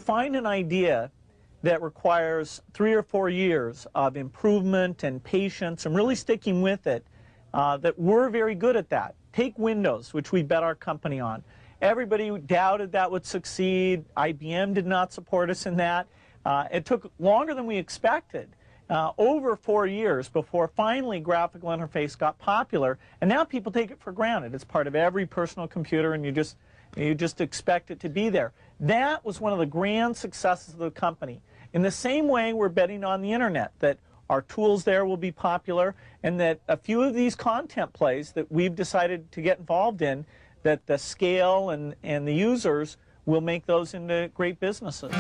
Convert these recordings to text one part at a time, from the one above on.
find an idea that requires 3 or 4 years of improvement and patience and really sticking with it, that we're very good at that. Take Windows, which we bet our company on. Everybody doubted that would succeed. IBM did not support us in that. It took longer than we expected, over 4 years before finally graphical interface got popular, and now people take it for granted. It's part of every personal computer, and you just expect it to be there. That was one of the grand successes of the company. In the same way, we're betting on the internet, that our tools there will be popular, and that a few of these content plays that we've decided to get involved in, that the scale and the users will make those into great businesses.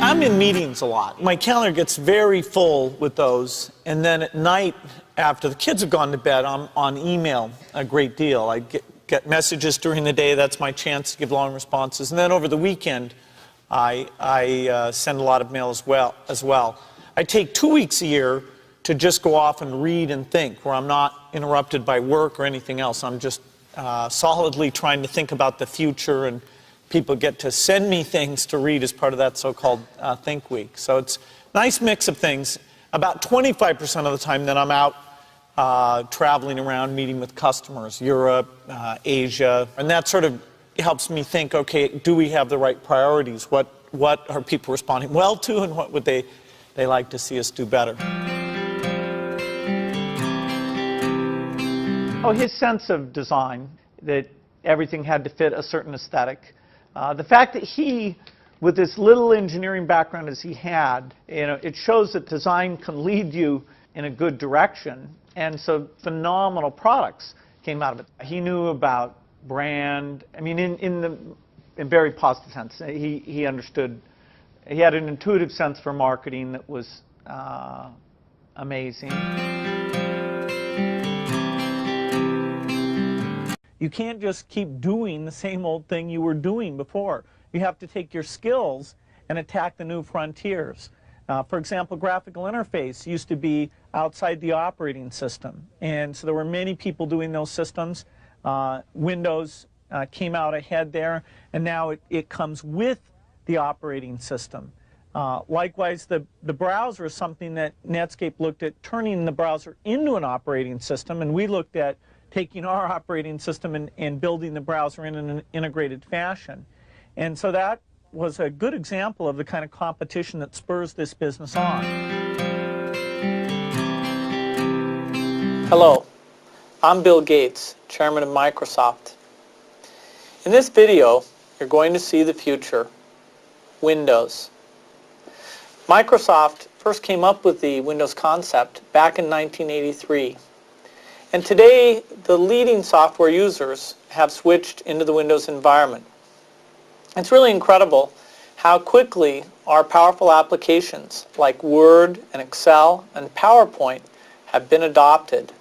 I'm in meetings a lot. My calendar gets very full with those, and then at night, after the kids have gone to bed, I'm on email a great deal. I get messages during the day. That's my chance to give long responses. And then over the weekend, I send a lot of mail as well. I take 2 weeks a year to just go off and read and think, where I'm not interrupted by work or anything else. I'm just solidly trying to think about the future, and people get to send me things to read as part of that so-called Think Week. So it's a nice mix of things. About 25% of the time that I'm out traveling around, meeting with customers, Europe, Asia, and that sort of helps me think, okay, do we have the right priorities? What are people responding well to, and what would they like to see us do better? Oh, his sense of design, that everything had to fit a certain aesthetic. The fact that he, with this little engineering background as he had, it shows that design can lead you in a good direction. And so phenomenal products came out of it. He knew about brand, I mean, in very positive sense. He understood, he had an intuitive sense for marketing that was amazing. You can't just keep doing the same old thing you were doing before. You have to take your skills and attack the new frontiers. For example, graphical interface used to be outside the operating system, and so there were many people doing those systems. Windows came out ahead there, and now it comes with the operating system. Likewise, the browser is something that Netscape looked at turning the browser into an operating system, and we looked at taking our operating system and building the browser in an integrated fashion. And so that was a good example of the kind of competition that spurs this business on. Hello, I'm Bill Gates, Chairman of Microsoft. In this video, you're going to see the future, Windows. Microsoft first came up with the Windows concept back in 1983. And today, the leading software users have switched into the Windows environment. It's really incredible how quickly our powerful applications like Word and Excel and PowerPoint have been adopted.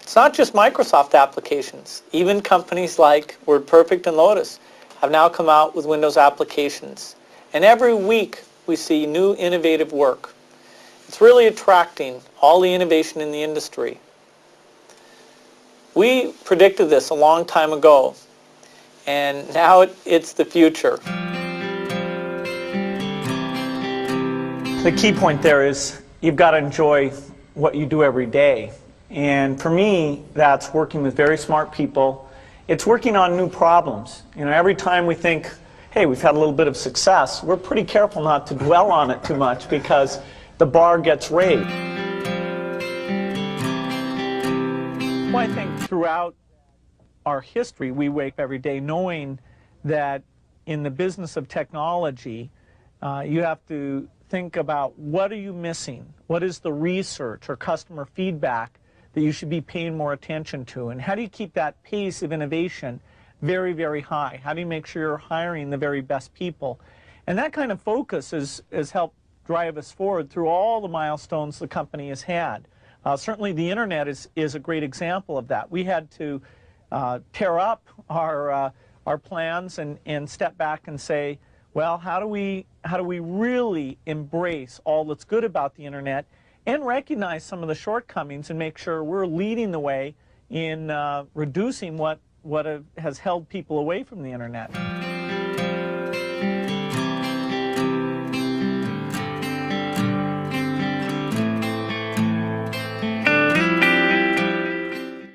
It's not just Microsoft applications. Even companies like WordPerfect and Lotus have now come out with Windows applications. And every week we see new innovative work. It's really attracting all the innovation in the industry. We predicted this a long time ago, and now it's the future. The key point there is you've got to enjoy what you do every day. And for me, that's working with very smart people. It's working on new problems. Every time we think, hey, we've had a little bit of success, we're pretty careful not to dwell on it too much because the bar gets raised. Well, I think throughout our history, we wake up every day knowing that in the business of technology, you have to think about what are you missing? What is the research or customer feedback that you should be paying more attention to? And how do you keep that pace of innovation very, very high? How do you make sure you're hiring the very best people? And that kind of focus has helped drive us forward through all the milestones the company has had. Certainly the internet is a great example of that. We had to tear up our plans and step back and say, well, how do we really embrace all that's good about the internet and recognize some of the shortcomings and make sure we're leading the way in reducing what what has held people away from the internet.